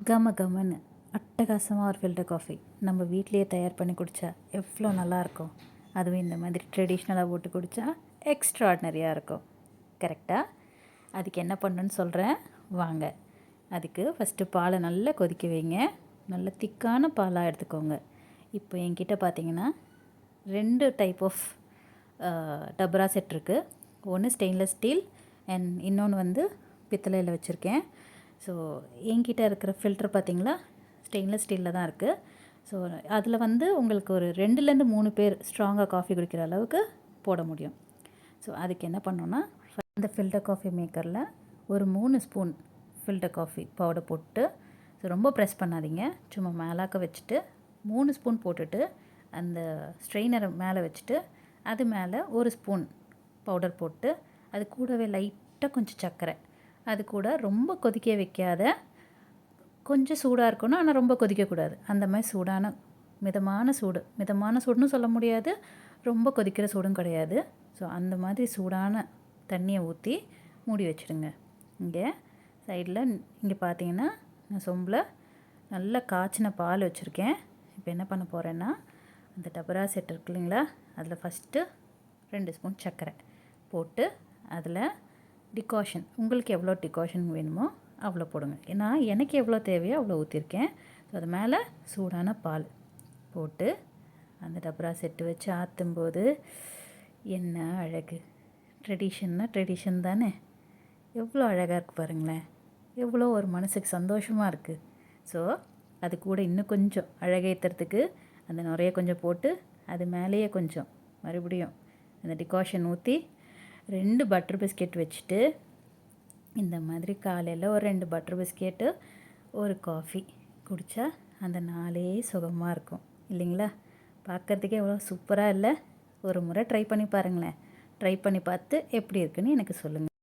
கம கமன்னு அட்டகாசமாக ஒரு ஃபில்டர் காஃபி நம்ம வீட்லேயே தயார் பண்ணி குடித்தா எவ்வளோ நல்லாயிருக்கும். அதுவும் இந்த மாதிரி ட்ரெடிஷ்னலாக போட்டு குடித்தா எக்ஸ்ட்ராடினரியாக இருக்கும். கரெக்டாக? அதுக்கு என்ன பண்ணணுன்னு சொல்கிறேன் வாங்க. அதுக்கு ஃபஸ்ட்டு பாலை நல்லா கொதிக்க வைங்க. நல்ல திக்கான பாலாக எடுத்துக்கோங்க. இப்போ என்கிட்ட பார்த்தீங்கன்னா 2 டைப் ஆஃப் டபரா செட் இருக்குது. ஒன்று ஸ்டெயின்லெஸ் ஸ்டீல் அண்ட் இன்னொன்று வந்து பித்தளையில் வச்சுருக்கேன். ஸோ என்கிட்ட இருக்கிற ஃபில்டர் பார்த்திங்களா ஸ்டெயின்லெஸ் ஸ்டீலில் தான் இருக்குது. ஸோ அதில் வந்து உங்களுக்கு ஒரு 2லேருந்து 3 பேர் ஸ்ட்ராங்காக காஃபி குடிக்கிற அளவுக்கு போட முடியும். ஸோ அதுக்கு என்ன பண்ணோன்னா அந்த ஃபில்டர் காஃபி மேக்கரில் ஒரு 3 ஸ்பூன் ஃபில்டர் காஃபி பவுடர் போட்டு, ஸோ ரொம்ப ப்ரெஸ் பண்ணாதீங்க, சும்மா மேலாக்க வச்சுட்டு 3 ஸ்பூன் போட்டுட்டு அந்த ஸ்ட்ரெயினரை மேலே வச்சுட்டு அது மேலே 1 ஸ்பூன் பவுடர் போட்டு அது கூடவே லைட்டாக கொஞ்சம் சர்க்கரை, அது கூட ரொம்ப கொதிக்க வைக்காத, கொஞ்சம் சூடாக இருக்கணும் ஆனால் ரொம்ப கொதிக்கக்கூடாது. அந்த மாதிரி சூடான மிதமான சூடுன்னு சொல்ல முடியாது, ரொம்ப கொதிக்கிற சூடும் கிடையாது. ஸோ அந்த மாதிரி சூடான தண்ணியை ஊற்றி மூடி வச்சுடுங்க. இங்கே சைடில் இங்கே பார்த்தீங்கன்னா நான் சொம்பில் நல்லா காய்ச்சின பால் வச்சுருக்கேன். இப்போ என்ன பண்ண போகிறேன்னா அந்த டபரா செட் இருக்கு இல்லைங்களா, அதில் ஃபஸ்ட்டு 2 ஸ்பூன் சர்க்கரை போட்டு அதில் டிகாஷன், உங்களுக்கு எவ்வளோ டிகாஷன் வேணுமோ அவ்வளோ போடுங்க. ஏன்னா எனக்கு எவ்வளோ தேவையோ அவ்வளோ ஊற்றிருக்கேன். ஸோ அது மேலே சூடான பால் போட்டு அந்த டபரா செட்டு வச்சு ஆற்றும்போது என்ன அழகு! ட்ரெடிஷன் தானே, எவ்வளோ அழகாக இருக்குது பாருங்களேன், எவ்வளோ ஒரு மனசுக்கு சந்தோஷமாக இருக்குது. ஸோ அது கூட இன்னும் கொஞ்சம் அழகேற்றுறதுக்கு அந்த நிறைய கொஞ்சம் போட்டு அது மேலேயே கொஞ்சம் மறுபடியும் அந்த டிகாஷன் ஊற்றி 2 பட்டர் பிஸ்கெட் வச்சுட்டு இந்த மாதிரி காலையில் ஒரு 2 பட்டர் பிஸ்கெட்டு ஒரு காஃபி குடித்தா அந்த நாளே சுகமாக இருக்கும் இல்லைங்களா? பார்க்குறதுக்கே எவ்வளோ சூப்பராக இல்லை? ஒரு முறை ட்ரை பண்ணி பாருங்களேன். ட்ரை பண்ணி பார்த்து எப்படி இருக்குன்னு எனக்கு சொல்லுங்கள்.